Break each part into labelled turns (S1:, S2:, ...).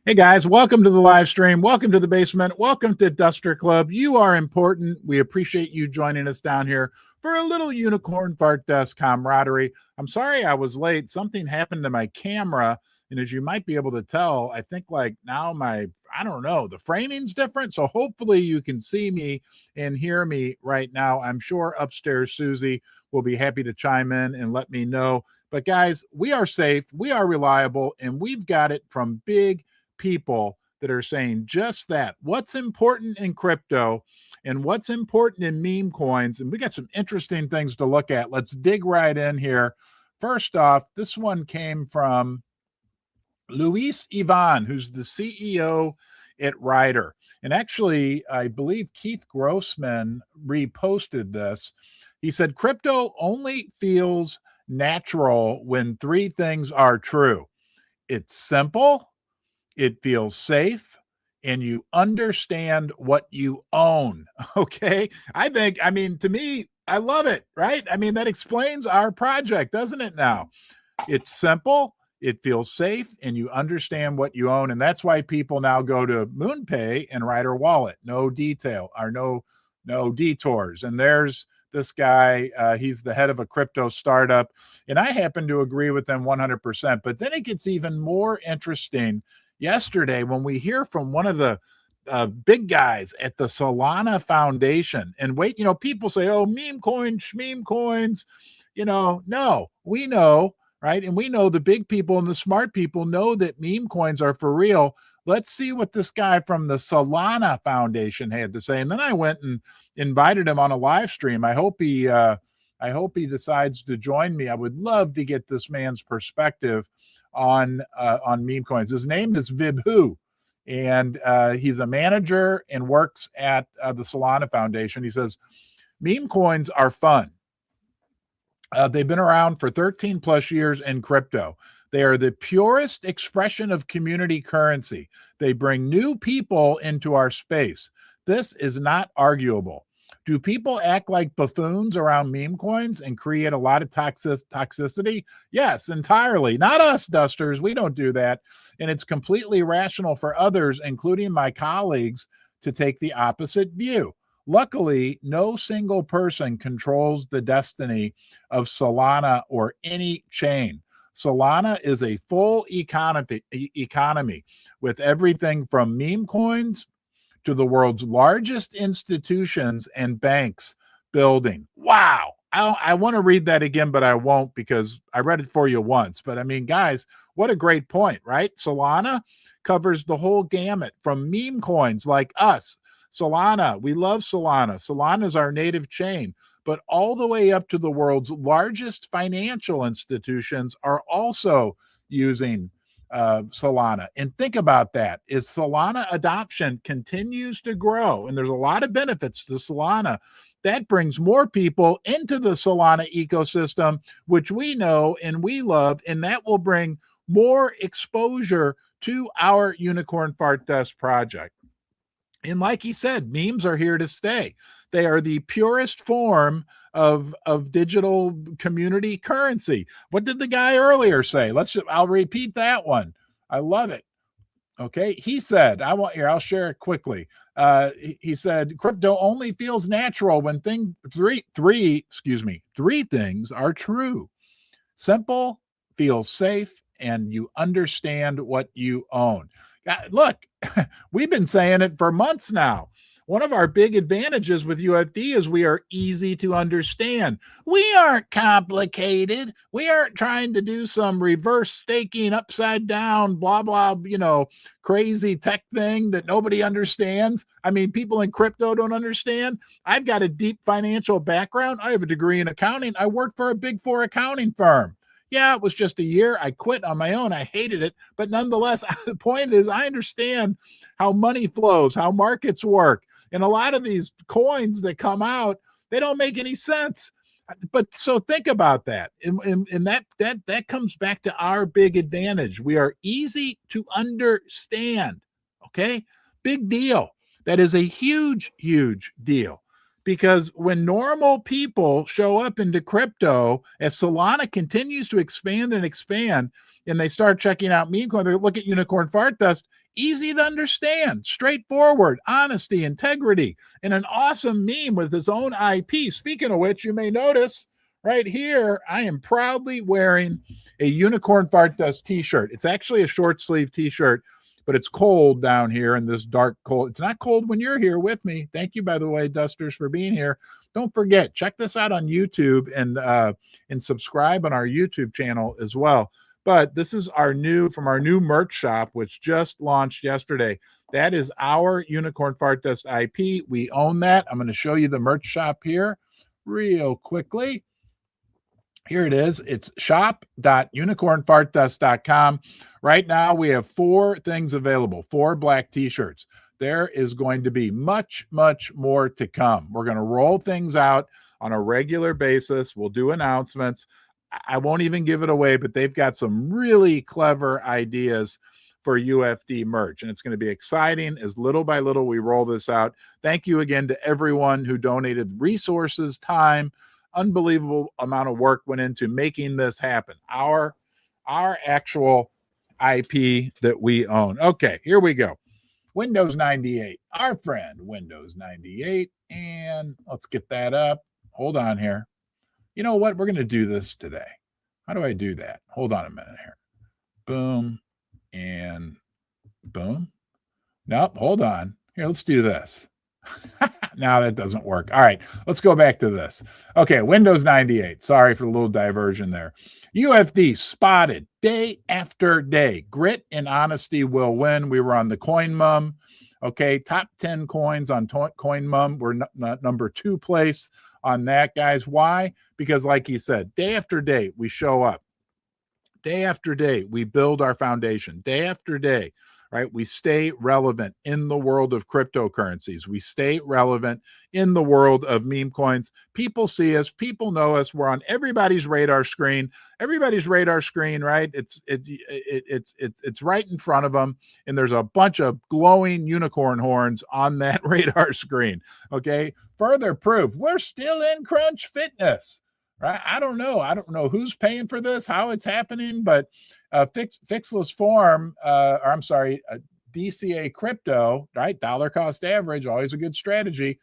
S1: Hey guys, welcome to the live stream. Welcome to the basement. Welcome to Duster Club. You are important. We appreciate you joining us down here for a little unicorn fart dust camaraderie. I'm sorry I was late. Something happened to my camera. And as you might be able to tell, I think like now I don't know, the framing's different. So hopefully you can see me and hear me right now. I'm sure upstairs Susie will be happy to chime in and let me know. But guys, we are safe, we are reliable, and we've got it from big people that are saying just that. What's important in crypto and what's important in meme coins. And we got some interesting things to look at. Let's dig right in here. First off, this one came from Luis Ivan, who's the CEO at Ryder. And actually, I believe Keith Grossman reposted this. He said, crypto only feels natural when three things are true. It's simple, it feels safe, and you understand what you own. Okay. To me, I love it, right? That explains our project, doesn't it now? It's simple, it feels safe, and you understand what you own. And that's why people now go to MoonPay and Ryder Wallet. No detail or no detours. And there's this guy, he's the head of a crypto startup. And I happen to agree with them 100%. But then it gets even more interesting yesterday when we hear from one of the big guys at the Solana Foundation. And people say, oh, meme coins, no, we know, right? And we know the big people and the smart people know that meme coins are for real. Let's see what this guy from the Solana Foundation had to say. And then I went and invited him on a live stream. I hope he decides to join me. I would love to get this man's perspective on meme coins. His name is Vibhu, and he's a manager and works at the Solana Foundation. He says, meme coins are fun. They've been around for 13 plus years in crypto. They are the purest expression of community currency. They bring new people into our space. This is not arguable. Do people act like buffoons around meme coins and create a lot of toxicity? Yes, entirely. Not us, Dusters. We don't do that. And it's completely rational for others, including my colleagues, to take the opposite view. Luckily, no single person controls the destiny of Solana or any chain. Solana is a full economy with everything from meme coins to the world's largest institutions and banks building. Wow. I want to read that again, but I won't because I read it for you once. But guys, what a great point, right? Solana covers the whole gamut from meme coins like us. Solana, we love Solana. Solana is our native chain, but all the way up to the world's largest financial institutions are also using Solana. And think about that. As Solana adoption continues to grow, and there's a lot of benefits to Solana, that brings more people into the Solana ecosystem, which we know and we love, and that will bring more exposure to our Unicorn Fart Dust project. And like he said, memes are here to stay. They are the purest form of digital community currency. What did the guy earlier say? I'll repeat that one. I love it. Okay. He said, I'll share it quickly. He said, crypto only feels natural when three things are true. Simple, feels safe, and you understand what you own. Look, we've been saying it for months now. One of our big advantages with UFD is we are easy to understand. We aren't complicated. We aren't trying to do some reverse staking upside down, blah, blah, crazy tech thing that nobody understands. People in crypto don't understand. I've got a deep financial background. I have a degree in accounting. I worked for a Big Four accounting firm. Yeah, it was just a year. I quit on my own. I hated it. But nonetheless, the point is I understand how money flows, how markets work. And a lot of these coins that come out, they don't make any sense. But so think about that. And that comes back to our big advantage. We are easy to understand. Okay? Big deal. That is a huge, huge deal. Because when normal people show up into crypto, as Solana continues to expand and expand, and they start checking out meme coin, they look at Unicorn Fart Dust, easy to understand, straightforward, honesty, integrity, and an awesome meme with its own IP. Speaking of which, you may notice right here, I am proudly wearing a Unicorn Fart Dust t-shirt. It's actually a short sleeve t-shirt, but it's cold down here in this dark cold. It's not cold when you're here with me. Thank you, by the way, Dusters, for being here. Don't forget, check this out on YouTube and subscribe on our YouTube channel as well. But this is from our new merch shop, which just launched yesterday. That is our Unicorn Fart Dust IP. We own that. I'm going to show you the merch shop here real quickly. Here it is. It's shop.unicornfartdust.com. Right now, we have 4 things available, 4 black t-shirts. There is going to be much, much more to come. We're going to roll things out on a regular basis. We'll do announcements. I won't even give it away, but they've got some really clever ideas for UFD merch, and it's going to be exciting as little by little we roll this out. Thank you again to everyone who donated resources, time. Unbelievable amount of work went into making this happen. Our actual IP that we own. Okay, here we go. Windows 98, our friend Windows 98, and let's get that up. Hold on here. You know what? We're going to do this today. How do I do that? Hold on a minute here. Boom and boom. Nope, hold on. Here, let's do this. Now that doesn't work. All right, let's go back to this. Okay, Windows 98. Sorry for the little diversion there. UFD spotted day after day. Grit and honesty will win. We were on the Coin Mum. Okay, top 10 coins on Coin Mum. We're number 2 place on that, guys. Why? Because like he said, day after day, we show up. Day after day, we build our foundation. Day after day, right? We stay relevant in the world of cryptocurrencies. We stay relevant in the world of meme coins. People see us. People know us. We're on everybody's radar screen. Everybody's radar screen, right? It's right in front of them, and there's a bunch of glowing unicorn horns on that radar screen. Okay. Further proof, we're still in Crunch Fitness. Right? I don't know who's paying for this, how it's happening, but Fixless Form, DCA Crypto, right? Dollar cost average, always a good strategy.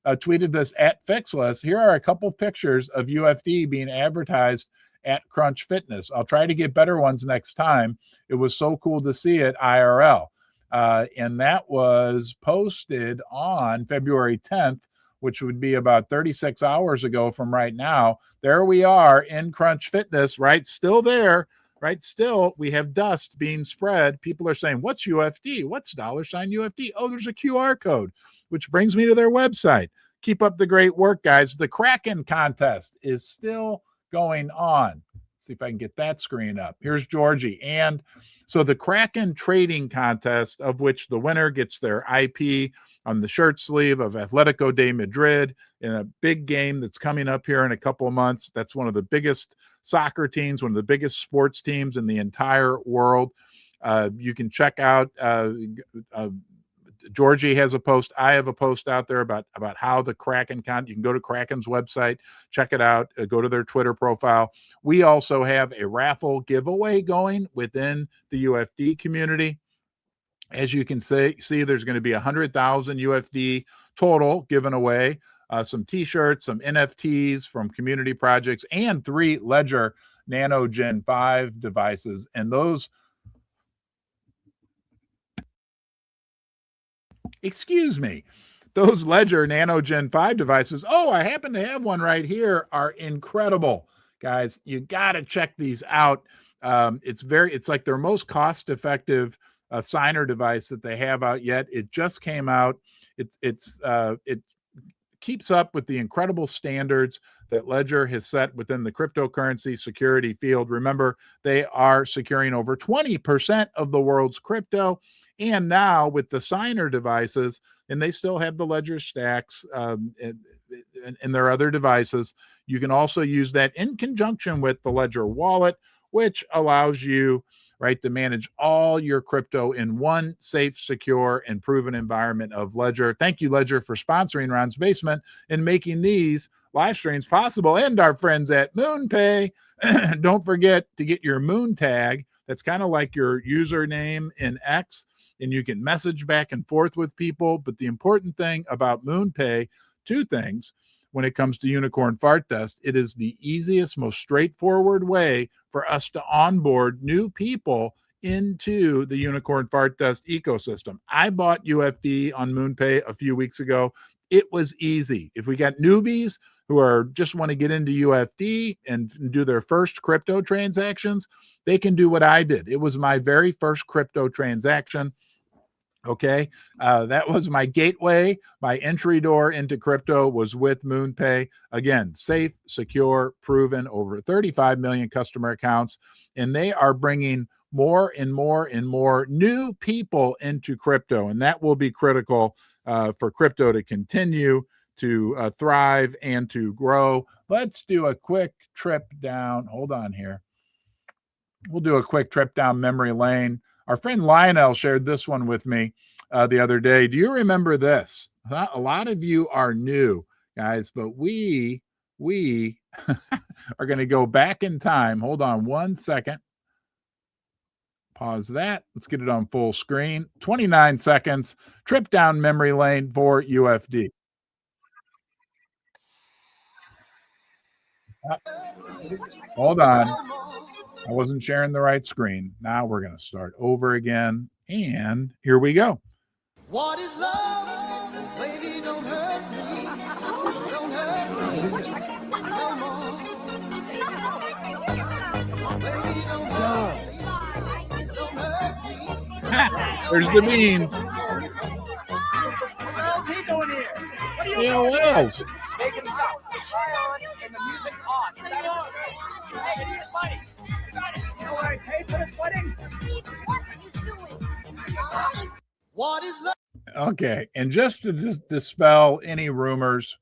S1: Tweeted this at Fixless. Here are a couple pictures of UFD being advertised at Crunch Fitness. I'll try to get better ones next time. It was so cool to see it IRL. And that was posted on February 10th, which would be about 36 hours ago from right now. There we are in Crunch Fitness, right? Still there, right? Still, we have dust being spread. People are saying, what's UFD? What's $UFD? Oh, there's a QR code, which brings me to their website. Keep up the great work, guys. The Kraken contest is still going on. See if I can get that screen up. Here's Georgie. And so the Kraken trading contest, of which the winner gets their IP on the shirt sleeve of Atletico de Madrid in a big game that's coming up here in a couple of months. That's one of the biggest soccer teams, one of the biggest sports teams in the entire world. You can check out Georgie has a post. I have a post out there about how the Kraken you can go to Kraken's website, check it out, go to their Twitter profile. We also have a raffle giveaway going within the UFD community. As you can see, there's going to be 100,000 UFD total given away, some t-shirts, some NFTs from community projects, and 3 Ledger Nano Gen 5 devices. And those Ledger Nano Gen 5 devices, oh, I happen to have one right here, are incredible. Guys, you got to check these out. It's like their most cost-effective signer device that they have out yet. It just came out. It keeps up with the incredible standards that Ledger has set within the cryptocurrency security field. Remember, they are securing over 20% of the world's crypto. And now with the signer devices, and they still have the Ledger stacks and their other devices, you can also use that in conjunction with the Ledger wallet, which allows you, right, to manage all your crypto in one safe, secure, and proven environment of Ledger. Thank you, Ledger, for sponsoring Ron's Basement and making these live streams possible. And our friends at MoonPay. Don't forget to get your Moon tag. that's kind of like your username in X, and you can message back and forth with people. But the important thing about MoonPay, two things when it comes to Unicorn Fart Dust: it is the easiest, most straightforward way for us to onboard new people into the Unicorn Fart Dust ecosystem. I bought UFD on MoonPay a few weeks ago. It was easy. If we got newbies who are just want to get into UFD and do their first crypto transactions, they can do what I did. It was my very first crypto transaction. Okay. That was my gateway. My entry door into crypto was with MoonPay. Again, safe, secure, proven, over 35 million customer accounts. And they are bringing more and more and more new people into crypto. And that will be critical for crypto to continue to thrive and to grow. Let's do a quick trip down. Hold on here. We'll do a quick trip down memory lane. Our friend Lionel shared this one with me the other day. Do you remember this? A lot of you are new, guys, but we are going to go back in time. Hold on one second. Pause that. Let's get it on full screen. 29 seconds. Trip down memory lane for UFD. Hold on. I wasn't sharing the right screen. Now we're going to start over again. And here we go. What is love? Baby, don't hurt me. Don't hurt me no more. Baby, don't hurt me. Don't hurt me. There's the beans.
S2: What else he doing here? What are you
S1: doing? What else?
S2: Make him stop. Fire on and the music on. Is that on? Hey, give me your money. You got it. You know what I paid for this wedding? What are you doing?
S1: What is love? Okay, and just to dispel any rumors,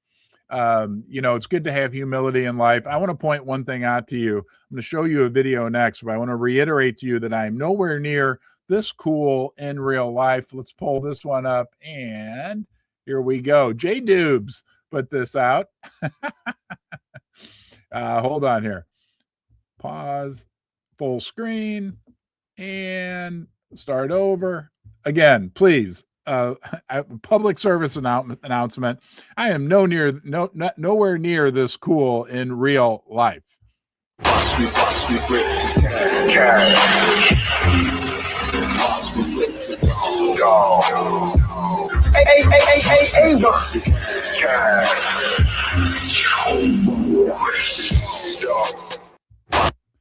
S1: it's good to have humility in life. I want to point one thing out to you. I'm going to show you a video next, but I want to reiterate to you that I'm nowhere near this cool in real life. Let's pull this one up, and here we go. J Dubes put this out. Hold on here. Pause, full screen, and start over. Again, please, public service announcement. I am nowhere near this cool in real life.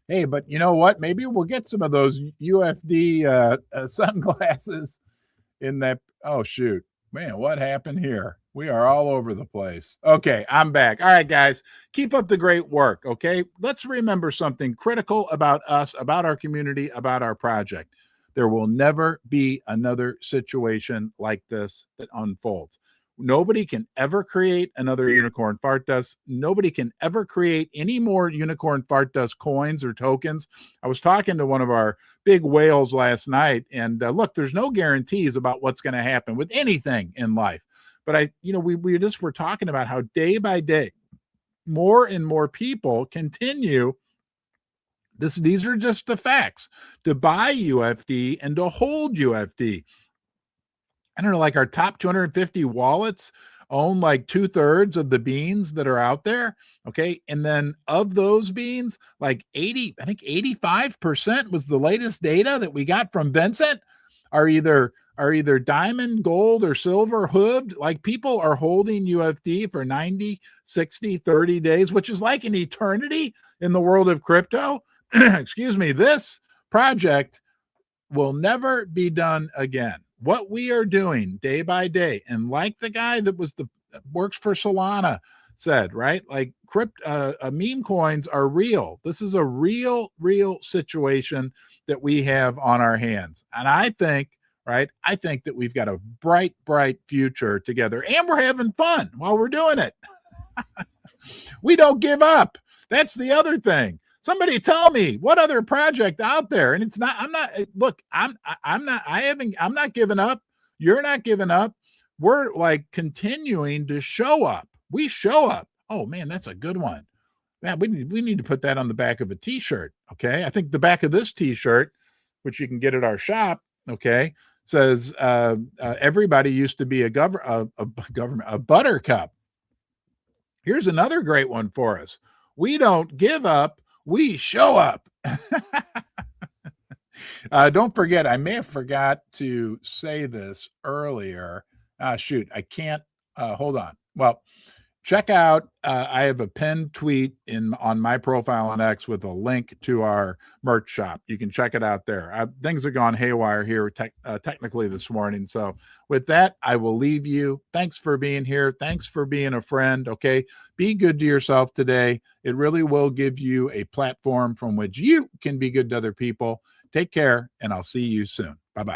S1: Hey, but you know what? Maybe we'll get some of those UFD sunglasses in that. Oh, shoot. Man, what happened here? We are all over the place. Okay, I'm back. All right, guys, keep up the great work, okay? Let's remember something critical about us, about our community, about our project. There will never be another situation like this that unfolds. Nobody can ever create another Unicorn Fart Dust. Nobody can ever create any more Unicorn Fart Dust coins or tokens. I was talking to one of our big whales last night, and look, there's no guarantees about what's going to happen with anything in life. But we just were talking about how day by day, more and more people continue. These are just the facts, to buy UFD and to hold UFD. I don't know, like our top 250 wallets own like 2/3 of the beans that are out there. Okay. And then of those beans, like 85% was the latest data that we got from Vincent, are either diamond, gold, or silver hooved. Like, people are holding UFD for 90, 60, 30 days, which is like an eternity in the world of crypto. Excuse me. This project will never be done again. What we are doing day by day, and like the guy that works for Solana said, right? Like, meme coins are real. This is a real situation that we have on our hands. And I think that we've got a bright future together, and we're having fun while we're doing it. We don't give up. That's the other thing. Somebody tell me what other project out there, and it's not. I'm not. Look, I'm not giving up. You're not giving up. We're like continuing to show up. We show up. Oh man, that's a good one. Man, we need to put that on the back of a t-shirt. Okay, I think the back of this t-shirt which you can get at our shop, okay, says everybody used to be a buttercup. Here's another great one for us. We don't give up, we show up. Don't forget, I may have forgot to say this earlier. Shoot, I can't. Hold on. Well, check out, I have a pinned tweet on my profile on X with a link to our merch shop. You can check it out there. Things have gone haywire here technically this morning. So with that, I will leave you. Thanks for being here. Thanks for being a friend. Okay. Be good to yourself today. It really will give you a platform from which you can be good to other people. Take care, and I'll see you soon. Bye-bye.